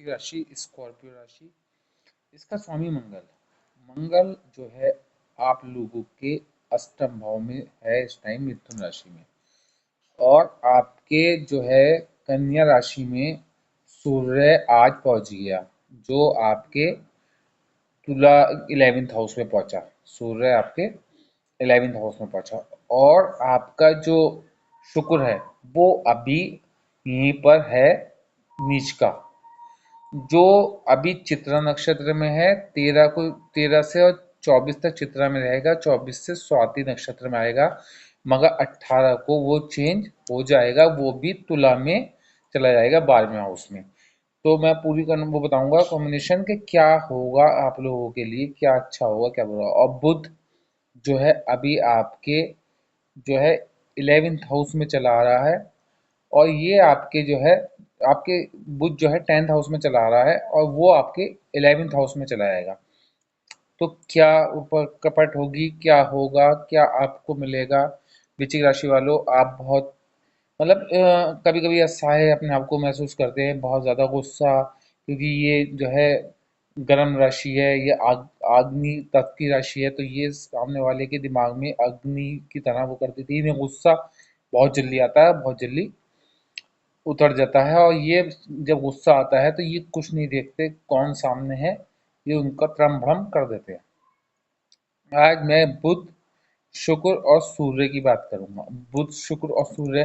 वृश्चिक राशि, स्कॉर्पियो राशि, इसका स्वामी मंगल। मंगल जो है आप लोगों के अष्टम भाव में है इस टाइम, मिथुन राशि में। और आपके जो है कन्या राशि में सूर्य आज पहुंच गया, जो आपके तुला 11th हाउस में पहुंचा। सूर्य आपके 11th हाउस में पहुंचा। और आपका जो शुक्र है वो अभी यहीं पर है, नीच का, जो अभी चित्रा नक्षत्र में है। 13 से और 24 तक चित्रा में रहेगा, 24 से स्वाति नक्षत्र में आएगा, मगर 18 को वो चेंज हो जाएगा, वो भी तुला में चला जाएगा, 12वें हाउस में। तो मैं पूरी वो बताऊंगा कॉम्बिनेशन के क्या होगा आप लोगों के लिए, क्या अच्छा होगा क्या बुरा। और बुध जो है अभी आपके जो है 11th हाउस में चला आ रहा है, और ये आपके जो है आपके बुध जो है 10th हाउस में चला आ रहा है, और वो आपके 11th हाउस में चला जाएगा। तो क्या ऊपर कपट होगी, क्या होगा, क्या आपको मिलेगा। वृश्चिक राशि वालों, आप बहुत मतलब कभी कभी असहाय अपने आप को महसूस करते हैं, बहुत ज़्यादा गुस्सा, क्योंकि ये जो है गर्म राशि है, ये अग्नि तत्व की राशि है, तो ये सामने वाले के दिमाग में अग्नि की तरह वो करती थी। इन्हें गुस्सा बहुत जल्दी आता है, बहुत जल्दी उतर जाता है, और ये जब गुस्सा आता है तो ये कुछ नहीं देखते कौन सामने है, ये उनका त्रम भ्रम कर देते हैं। आज मैं बुध, शुक्र और सूर्य की बात करूंगा। बुध, शुक्र और सूर्य।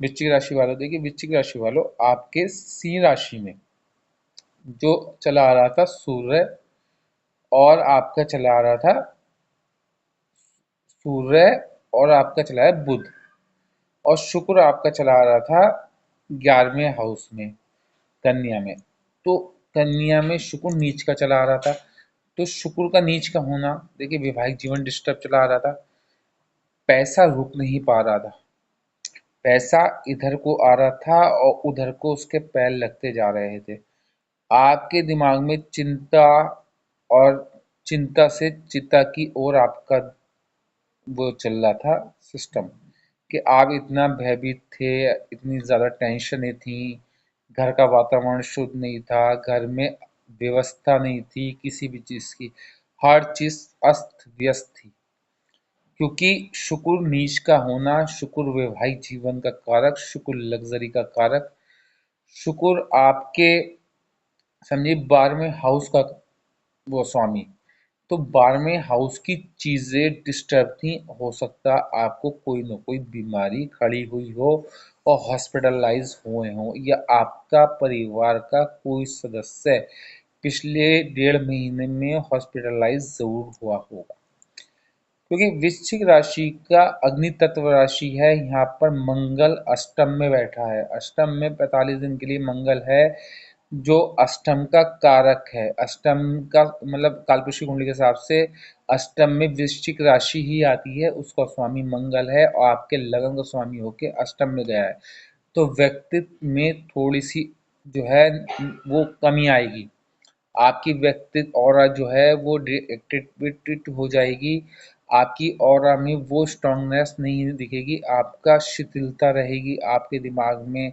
वृश्चिक राशि वालों, देखिए वृश्चिक राशि वालों, आपके सिंह राशि में जो चला आ रहा था सूर्य, और आपका चला आ रहा था सूर्य, और आपका चला है बुध, और शुक्र आपका चला आ रहा था 11वें हाउस में, कन्या में। तो कन्या में शुक्र नीच का चला आ रहा था, तो शुक्र का नीच का होना, देखिए वैवाहिक जीवन डिस्टर्ब चला आ रहा था, पैसा रुक नहीं पा रहा था, पैसा इधर को आ रहा था और उधर को उसके पैर लगते जा रहे थे। आपके दिमाग में चिंता, और चिंता से चिता की ओर आपका वो चल रहा था सिस्टम, कि आप इतना भयभीत थे, इतनी ज़्यादा टेंशनें थी, घर का वातावरण शुद्ध नहीं था, घर में व्यवस्था नहीं थी किसी भी चीज़ की, हर चीज़ अस्त व्यस्त थी। क्योंकि शुक्र नीच का होना, शुक्र वैवाहिक जीवन का कारक, शुक्र लग्जरी का कारक, शुक्र आपके समझिए 12वें हाउस का वो स्वामी। तो 12वें हाउस की चीज़ें डिस्टर्ब थी, हो सकता आपको कोई ना कोई बीमारी खड़ी हुई हो और हॉस्पिटलाइज हुए हों, या आपका परिवार का कोई सदस्य पिछले 1.5 महीने में हॉस्पिटलाइज ज़रूर हुआ होगा। क्योंकि वृश्चिक राशि का अग्नि तत्व राशि है, यहाँ पर मंगल अष्टम में बैठा है। अष्टम में 45 दिन के लिए मंगल है, जो अष्टम का कारक है। अष्टम का मतलब कालपुरुषी कुंडली के हिसाब से अष्टम में वृश्चिक राशि ही आती है, उसका स्वामी मंगल है, और आपके लगन का स्वामी होके अष्टम में गया है। तो व्यक्तित्व में थोड़ी सी जो है वो कमी आएगी, आपकी व्यक्तित्व ऑरा जो है वो डिएक्टिवेटेड हो जाएगी, आपकी ऑरा में वो स्ट्रांगनेस नहीं दिखेगी, आपका शिथिलता रहेगी, आपके दिमाग में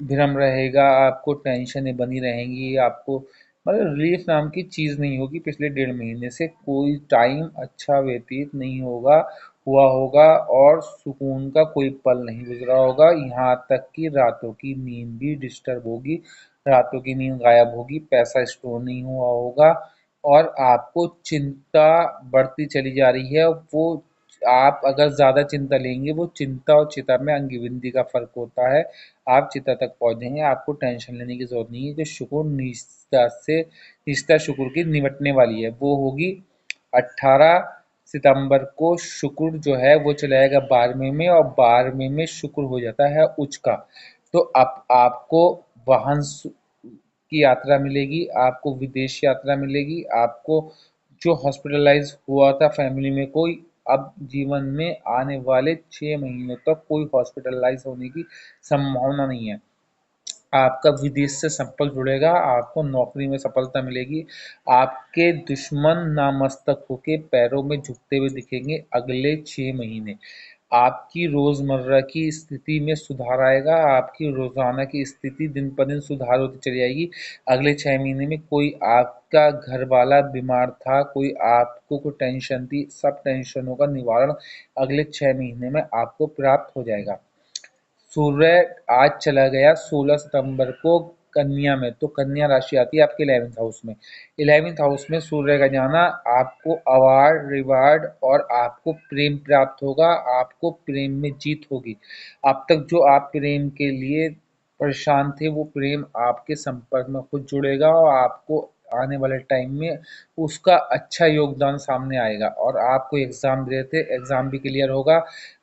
भ्रम रहेगा, आपको टेंशनें बनी रहेंगी, आपको मतलब रिलीफ नाम की चीज़ नहीं होगी। पिछले 1.5 महीने से कोई टाइम अच्छा व्यतीत नहीं हुआ होगा, और सुकून का कोई पल नहीं गुजरा होगा, यहाँ तक कि रातों की नींद भी डिस्टर्ब होगी, रातों की नींद गायब होगी, पैसा स्टोर नहीं हुआ होगा, और आपको चिंता बढ़ती चली जा रही है। वो आप अगर ज़्यादा चिंता लेंगे, वो चिंता और चिता में अंग का फर्क होता है, आप चिता तक पहुंच जाएंगे, आपको टेंशन लेने की जरूरत नहीं है। जो शुक्र निष्ठा शुक्र की निपटने वाली है, वो होगी 18 सितंबर को। शुक्र जो है वो चलाएगा 12वें में, और 12वें में शुक्र हो जाता है उच्च का। तो अब आपको वाहन की यात्रा मिलेगी, आपको विदेश यात्रा मिलेगी, आपको जो हॉस्पिटलाइज हुआ था फैमिली में कोई, अब जीवन में आने वाले 6 महीनों तक कोई हॉस्पिटलाइज होने की संभावना नहीं है। आपका विदेश से संपर्क जुड़ेगा, आपको नौकरी में सफलता मिलेगी, आपके दुश्मन नामस्तक होके पैरों में झुकते हुए दिखेंगे अगले 6 महीने। आपकी रोजमर्रा की स्थिति में सुधार आएगा, आपकी रोजाना की स्थिति दिन पर दिन सुधार होती चली जाएगी। अगले 6 महीने में कोई आपका घर वाला बीमार था, कोई आपको कोई टेंशन थी, सब टेंशनों का निवारण अगले 6 महीने में आपको प्राप्त हो जाएगा। सूर्य आज चला गया 16 सितंबर को कन्या में, तो कन्या राशि आती है आपके 11th हाउस में। 11th हाउस में सूर्य का जाना आपको अवार्ड रिवार्ड और आपको प्रेम प्राप्त होगा, आपको प्रेम में जीत होगी। अब तक जो आप प्रेम के लिए परेशान थे वो प्रेम आपके संपर्क में खुद जुड़ेगा और आपको आने वाले टाइम में उसका अच्छा योगदान सामने आएगा। और आप कोई एग्ज़ाम दे रहे थे, एग्ज़ाम भी क्लियर होगा।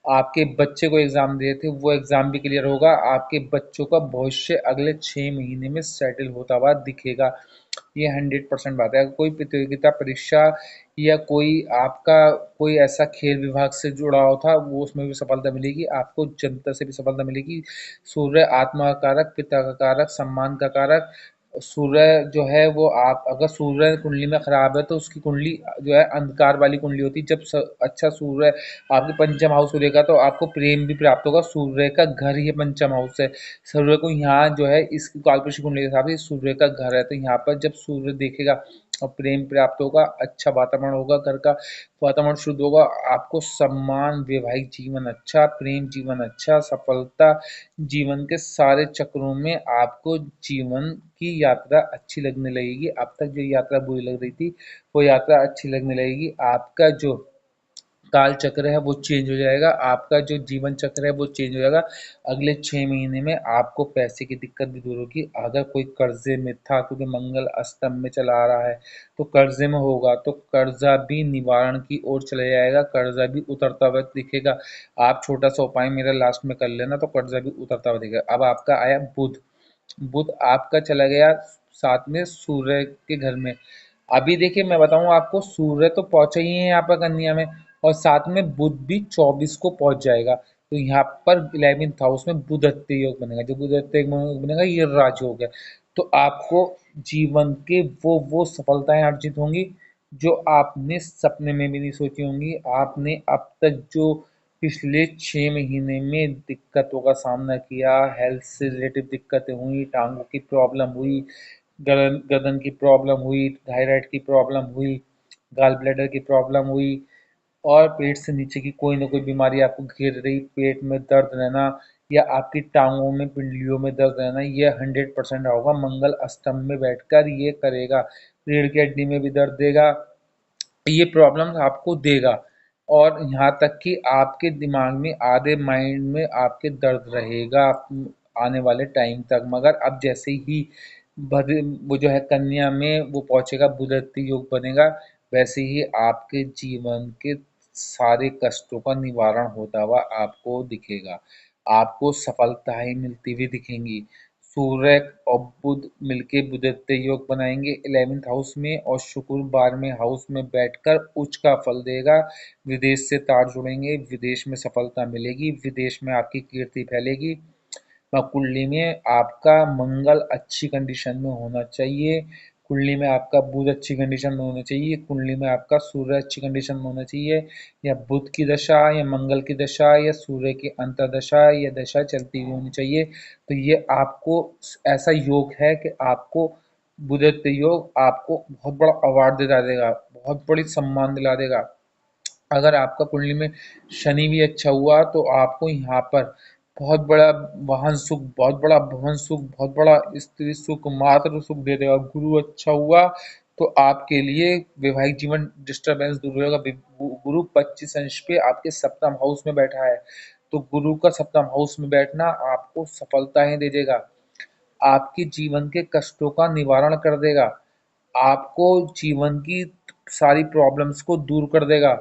आपके बच्चे को एग्ज़ाम दिए थे, वो एग्ज़ाम भी क्लियर होगा। आपके बच्चों का भविष्य अगले 6 महीने में सेटल होता हुआ दिखेगा। ये 100% बात है। अगर कोई प्रतियोगिता परीक्षा या कोई आपका कोई ऐसा खेल विभाग से जुड़ा हुआ था, वो उसमें भी सफलता मिलेगी। आपको जनता से भी सफलता मिलेगी। सूर्य आत्मा का कारक, पिता का कारक, सम्मान का कारक। सूर्य जो है वो आप अगर सूर्य कुंडली में खराब है तो उसकी कुंडली जो है अंधकार वाली कुंडली होती है। जब अच्छा सूर्य आपके पंचम हाउस रहेगा तो आपको प्रेम भी प्राप्त होगा। सूर्य का घर ही पंचम हाउस है। सूर्य को यहाँ जो है इस कालपुरुष कुंडली के हिसाब से सूर्य का घर है, तो यहाँ पर जब सूर्य देखेगा और प्रेम प्राप्त होगा, अच्छा वातावरण होगा, घर का वातावरण शुद्ध होगा, आपको सम्मान, वैवाहिक जीवन अच्छा, प्रेम जीवन अच्छा, सफलता, जीवन के सारे चक्रों में आपको जीवन की यात्रा अच्छी लगने लगेगी। अब तक जो यात्रा बुरी लग रही थी वो यात्रा अच्छी लगने लगेगी। आपका जो काल चक्र है वो चेंज हो जाएगा, आपका जो जीवन चक्र है वो चेंज हो जाएगा। अगले 6 महीने में आपको पैसे की दिक्कत भी दूर होगी। अगर कोई कर्जे में था, क्योंकि मंगल अष्टम में चला आ रहा है तो कर्जे में होगा, तो कर्जा भी निवारण की ओर चला जाएगा, कर्जा भी उतरता हुआ दिखेगा। आप छोटा सा उपाय मेरा लास्ट में कर लेना तो कर्जा भी उतरता हुआ दिखेगा। अब आपका आया बुध। बुध आपका चला गया साथ में सूर्य के घर में। अभी देखिए मैं बताऊं आपको, सूर्य तो पहुंचा ही है यहाँ पर कन्या में, और साथ में बुध भी 24 को पहुंच जाएगा। तो यहाँ पर 11th हाउस में बुधत्व योग बनेगा। जो बुधत्व योग बनेगा ये राजयोग है। तो आपको जीवन के वो सफलताएं अर्जित होंगी जो आपने सपने में भी नहीं सोची होंगी। आपने अब तक जो पिछले 6 महीने में दिक्कतों का सामना किया, हेल्थ से रिलेटिव दिक्कतें हुई, टांगों की प्रॉब्लम हुई, गर्दन गर्दन की प्रॉब्लम हुई, थायराइड की प्रॉब्लम हुई, गॉल ब्लैडर की प्रॉब्लम हुई, और पेट से नीचे की कोई ना कोई बीमारी आपको घेर रही, पेट में दर्द रहना या आपकी टांगों में पिंडलियों में दर्द रहना, ये 100% होगा। मंगल अष्टम में बैठकर ये करेगा। रीढ़ की हड्डी में भी दर्द देगा, ये प्रॉब्लम आपको देगा। और यहाँ तक कि आपके दिमाग में आधे माइंड में आपके दर्द रहेगा आने वाले टाइम तक। मगर अब जैसे ही वो जो है कन्या में वो पहुंचेगा, बुधत्व योग बनेगा, वैसे ही आपके जीवन के सारे कष्टों का निवारण होता हुआ आपको दिखेगा। आपको सफलताएं मिलती हुई दिखेंगी। सूर्य और बुध मिलके बुधत्व योग बनाएंगे 11th हाउस में, और शुक्र 12वें हाउस में बैठकर उच्च का फल देगा। विदेश से तार जुड़ेंगे, विदेश में सफलता मिलेगी, विदेश में आपकी कीर्ति फैलेगी। कुंडली में आपका मंगल अच्छी कंडीशन में होना चाहिए, कुंडली में आपका बुध अच्छी कंडीशन में होना चाहिए, कुंडली में आपका सूर्य अच्छी कंडीशन में होना चाहिए, या बुध की दशा या मंगल की दशा या सूर्य की अंतर्दशा या दशा चलती हुई होनी चाहिए। तो ये आपको ऐसा योग है कि आपको बुधत्व योग आपको बहुत बड़ा अवार्ड दिला देगा, बहुत बड़ी सम्मान दिला देगा। अगर आपका कुंडली में शनि भी अच्छा हुआ तो आपको यहाँ पर बहुत बड़ा वाहन सुख, बहुत बड़ा भवन सुख, बहुत बड़ा स्त्री सुख, मातृ सुख दे देगा। गुरु अच्छा हुआ तो आपके लिए वैवाहिक जीवन डिस्टरबेंस दूर होगा। गुरु 25 अंश पे आपके सप्तम हाउस में बैठा है, तो गुरु का सप्तम हाउस में बैठना आपको सफलताएं दे देगा, आपके जीवन के कष्टों का निवारण कर देगा, आपको जीवन की सारी प्रॉब्लम्स को दूर कर देगा।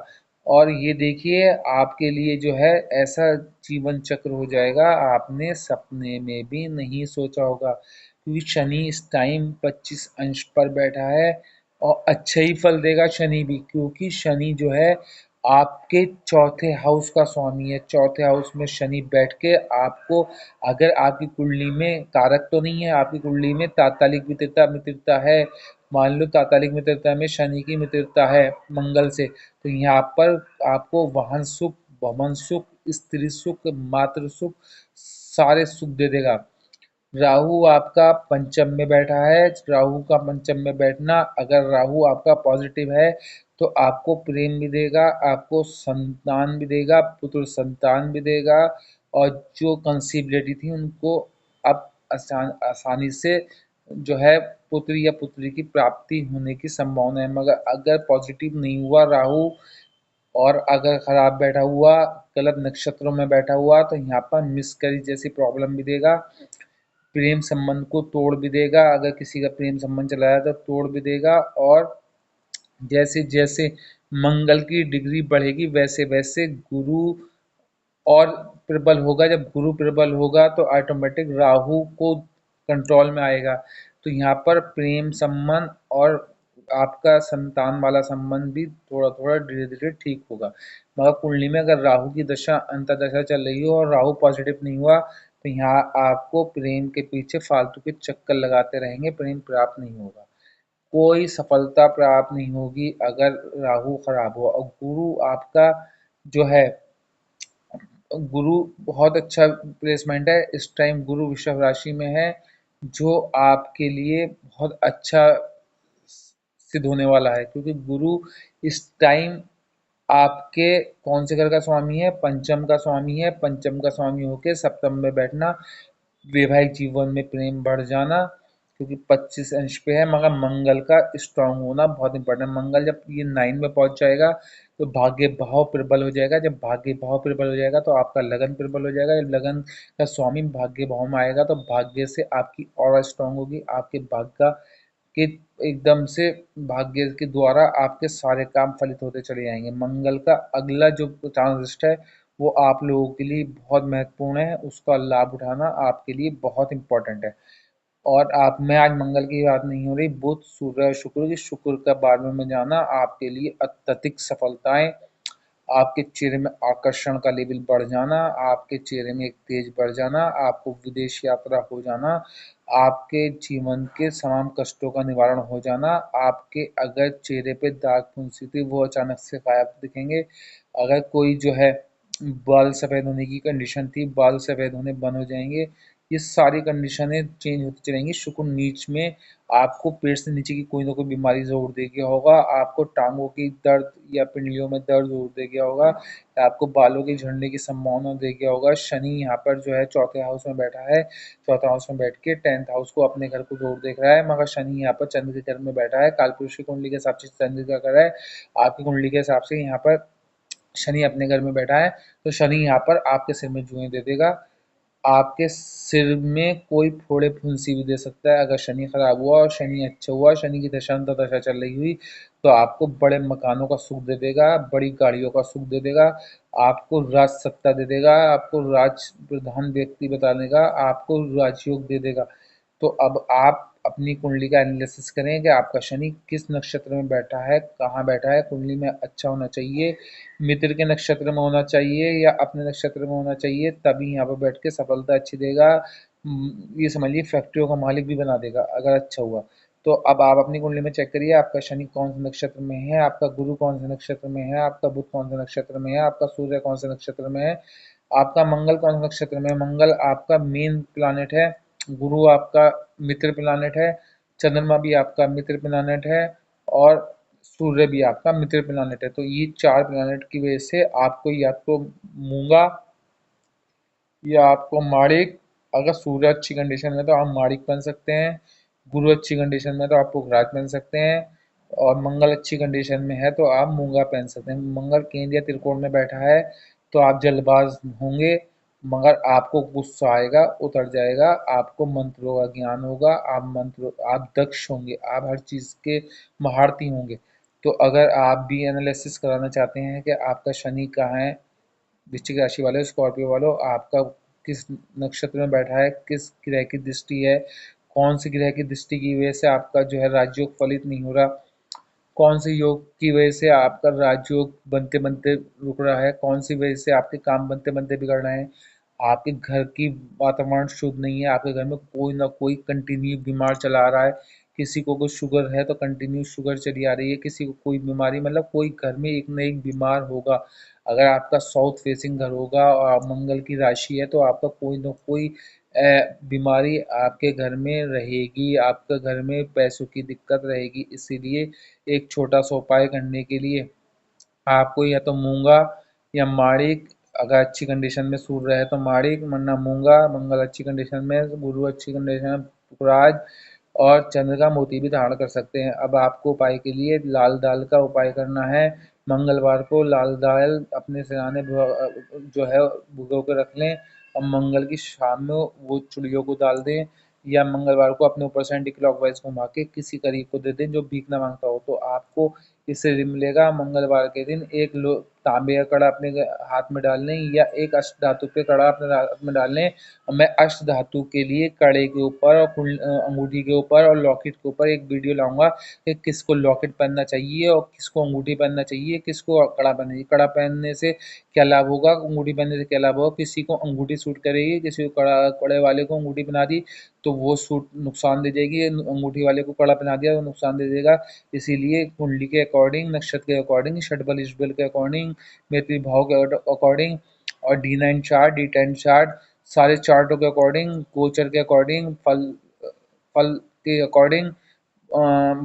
और ये देखिए आपके लिए जो है ऐसा जीवन चक्र हो जाएगा आपने सपने में भी नहीं सोचा होगा, क्योंकि शनि इस टाइम 25 अंश पर बैठा है और अच्छा ही फल देगा शनि भी, क्योंकि शनि जो है आपके चौथे हाउस का स्वामी है। चौथे हाउस में शनि बैठ के आपको, अगर आपकी कुंडली में कारक तो नहीं है, आपकी कुंडली में तात्कालिक मित्रता मित्रता है, मान लो तात्कालिक मित्रता में शनि की मित्रता है मंगल से, तो यहाँ पर आपको वाहन सुख, भवन सुख, स्त्री सुख, मातृ सुख, सारे सुख दे देगा। राहु आपका पंचम में बैठा है। राहु का पंचम में बैठना, अगर राहु आपका पॉजिटिव है तो आपको प्रेम भी देगा, आपको संतान भी देगा, पुत्र संतान भी देगा, और जो कंसीबिलिटी थी उनको अब आसानी से जो है पुत्र या पुत्री की प्राप्ति होने की संभावना है। मगर अगर पॉजिटिव नहीं हुआ राहु, और अगर खराब बैठा हुआ, गलत नक्षत्रों में बैठा हुआ, तो यहाँ पर मिसकैरेज जैसी प्रॉब्लम भी देगा, प्रेम संबंध को तोड़ भी देगा। अगर किसी का प्रेम संबंध चला जाए तो तोड़ भी देगा। और जैसे जैसे मंगल की डिग्री बढ़ेगी वैसे वैसे गुरु और प्रबल होगा। जब गुरु प्रबल होगा तो ऑटोमेटिक राहु को कंट्रोल में आएगा। तो यहाँ पर प्रेम संबंध और आपका संतान वाला संबंध भी थोड़ा थोड़ा धीरे धीरे ठीक होगा। मगर कुंडली में अगर राहु की दशा अंतर्दशा चल रही हो और राहु पॉजिटिव नहीं हुआ तो यहाँ आपको प्रेम के पीछे फालतू के चक्कर लगाते रहेंगे, प्रेम प्राप्त नहीं होगा, कोई सफलता प्राप्त नहीं होगी अगर राहु खराब हो। और गुरु आपका जो है, गुरु बहुत अच्छा प्लेसमेंट है इस टाइम, गुरु वृषभ राशि में है, जो आपके लिए बहुत अच्छा सिद्ध होने वाला है। क्योंकि गुरु इस टाइम आपके कौन से घर का स्वामी है? पंचम का स्वामी है। पंचम का स्वामी होके सप्तम में बैठना, वैवाहिक जीवन में प्रेम बढ़ जाना, क्योंकि 25 अंश पे है। मगर मंगल का स्ट्रांग होना बहुत इंपॉर्टेंट है। मंगल जब ये 9 में पहुंच जाएगा तो भाग्य भाव प्रबल हो जाएगा। जब भाग्य भाव प्रबल हो जाएगा तो आपका लगन प्रबल हो जाएगा। जब लगन का स्वामी भाग्य भाव में आएगा तो भाग्य से आपकी और स्ट्रांग होगी, आपके भाग्य के एकदम से भाग्य के द्वारा आपके सारे काम फलित होते चले जाएंगे। मंगल का अगला जो ट्रांजिट है वो आप लोगों के लिए बहुत महत्वपूर्ण है, उसका लाभ उठाना आपके लिए बहुत इंपॉर्टेंट है। और आप में आज मंगल की बात नहीं हो रही, बुध, सूर्य और शुक्र की। शुक्र का 12वें में जाना आपके लिए अत्यधिक सफलताएं, आपके चेहरे में आकर्षण का लेवल बढ़ जाना, आपके चेहरे में एक तेज बढ़ जाना, आपको विदेश यात्रा हो जाना, आपके जीवन के तमाम कष्टों का निवारण हो जाना, आपके अगर चेहरे पे दाग फुंसी थी वो अचानक से गायब दिखेंगे, अगर कोई जो है बाल सफ़ेद होने की कंडीशन थी बाल सफ़ेद होने बंद हो जाएंगे। ये सारी कंडीशनें चेंज होती चलेंगी। शुक्र नीच में आपको पेट से नीचे की कोई ना कोई बीमारी ज़रूर दे गया होगा, आपको टांगों की दर्द या पिंडलियों में दर्द ज़रूर दे गया होगा, या आपको बालों के झड़ने की संभावना दे गया होगा। शनि यहाँ पर जो है चौथे हाउस में बैठा है, चौथा हाउस में बैठ के 10th हाउस को अपने घर को ज़रूर देख रहा है। मगर शनि यहाँ पर चंद्र के घर में बैठा है, कालपुरुष की कुंडली के हिसाब से चंद्र का घर है, आपकी कुंडली के हिसाब से यहाँ पर शनि अपने घर में बैठा है। तो शनि यहाँ पर आपके सिर में जुएं दे देगा, आपके सिर में कोई फोड़े फुंसी भी दे सकता है। अगर शनि खराब हुआ और शनि अच्छा हुआ, शनि की दशा अंतर्दशा चल रही हुई, तो आपको बड़े मकानों का सुख दे देगा, बड़ी गाड़ियों का सुख दे देगा, आपको राज सत्ता दे देगा, आपको राज प्रधान व्यक्ति बता देगा, आपको राजयोग दे देगा। तो अब आप अपनी कुंडली का एनालिसिस करें कि आपका शनि किस नक्षत्र में बैठा है, कहाँ बैठा है। कुंडली में अच्छा होना चाहिए, मित्र के नक्षत्र में होना चाहिए या अपने नक्षत्र में होना चाहिए, तभी यहाँ पर बैठ के सफलता अच्छी देगा। ये समझिए फैक्ट्रियों का मालिक भी बना देगा अगर अच्छा हुआ। तो अब आप अपनी कुंडली में चेक करिए आपका शनि कौन से नक्षत्र में है, आपका गुरु कौन से नक्षत्र में है, आपका बुध कौन से नक्षत्र में है, आपका सूर्य कौन से नक्षत्र में है, आपका मंगल कौन से नक्षत्र में है। मंगल आपका मेन प्लानेट है, गुरु आपका मित्र प्लानेट है, चंद्रमा भी आपका मित्र प्लानेट है, और सूर्य भी आपका मित्र प्लानेट है। तो ये 4 प्लानेट की वजह से आपको या तो मूंगा या आपको माणिक, अगर सूर्य अच्छी कंडीशन में तो आप माणिक बन सकते हैं, गुरु अच्छी कंडीशन में तो आप पुखराज बन सकते हैं, और मंगल अच्छी कंडीशन में है तो आप मूंगा पहन सकते हैं। मंगल केंद्र या त्रिकोण में बैठा है तो आप जल्दबाज होंगे, मगर आपको गुस्सा आएगा, उतर जाएगा, आपको मंत्रों का ज्ञान होगा, आप दक्ष होंगे, आप हर चीज़ के महारथी होंगे। तो अगर आप भी एनालिसिस कराना चाहते हैं कि आपका शनि कहाँ है, वृश्चिक राशि वाले, स्कॉर्पियो वालों, आपका किस नक्षत्र में बैठा है, किस ग्रह की दृष्टि है, कौन सी ग्रह की दृष्टि की वजह से आपका जो है राजयोग फलित नहीं हो रहा, कौन से योग की वजह से आपका राजयोग बनते बनते रुक रहा है, कौन सी वजह से आपके काम बनते बनते बिगड़ रहे हैं, आपके घर की वातावरण शुद्ध नहीं है, आपके घर में कोई ना कोई कंटिन्यू बीमार चला आ रहा है, किसी को कुछ शुगर है तो कंटिन्यू शुगर चली आ रही है, किसी को कोई बीमारी, मतलब कोई घर में एक न एक बीमार होगा। अगर आपका साउथ फेसिंग घर होगा और आप मंगल की राशि है तो आपका कोई न कोई बीमारी आपके घर में रहेगी, आपके घर में पैसों की दिक्कत रहेगी। इसीलिए एक छोटा सा उपाय करने के लिए आपको या तो मूंगा या माणिक, अगर अच्छी कंडीशन में सूर्य है तो माणिक, वरना मूंगा, मंगल अच्छी कंडीशन में, गुरु अच्छी कंडीशन में, पुखराज और चंद्र का मोती भी धारण कर सकते हैं। अब आपको उपाय के लिए लाल दाल का उपाय करना है। मंगलवार को लाल दाल अपने सिरहाने जो है भिगो के रख लें और मंगल की शाम में वो चिड़ियों को डाल दें, या मंगलवार को अपने ऊपर से एंटी क्लॉकवाइज घुमा के किसी गरीब को दे दें जो भीख न मांगता हो, तो आपको इससे मिलेगा। मंगलवार के दिन एक तांबे का कड़ा अपने हाथ में डाल लें या एक अष्ट धातु के कड़ा अपने हाथ में डाल लें। और मैं अष्ट धातु के लिए कड़े के ऊपर और अंगूठी के ऊपर और लॉकेट के ऊपर एक वीडियो लाऊंगा कि किसको लॉकेट पहनना चाहिए और किसको अंगूठी पहनना चाहिए, किसको कड़ा पहनना चाहिए। कड़ा पहनने से क्या लाभ होगा, अंगूठी पहनने से क्या लाभ होगा। किसी को अंगूठी सूट करेगी, किसी को कड़ा, कड़े वाले को अंगूठी पहना दी तो वो सूट नुकसान दे जाएगी, अंगूठी वाले को कड़ा पहना दिया तो नुकसान दे देगा। इसीलिए कुंडली के अकॉर्डिंग, नक्षत्र के अकॉर्डिंग, षटबल इष्टबल के अकॉर्डिंग, मैत्री भाव के अकॉर्डिंग और D9 चार्ट, D10 चार्ट, सारे चार्टों के अकॉर्डिंग, गोचर के अकॉर्डिंग, फल फल के अकॉर्डिंग,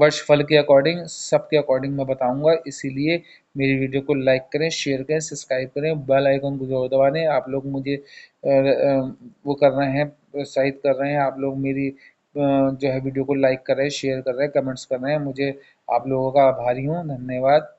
वर्ष फल के अकॉर्डिंग, सबके अकॉर्डिंग मैं बताऊंगा। इसीलिए मेरी वीडियो को लाइक करें, शेयर करें, सब्सक्राइब करें, बेल आइकन को जरूर दबा दें। आप लोग मुझे वो कर रहे हैं, प्रोत्साहित कर रहे हैं। आप लोग मेरी जो है वीडियो को लाइक कर रहे हैं, शेयर कर रहे हैं, कमेंट्स कर रहे हैं। मुझे आप लोगों का आभारी हूँ। धन्यवाद।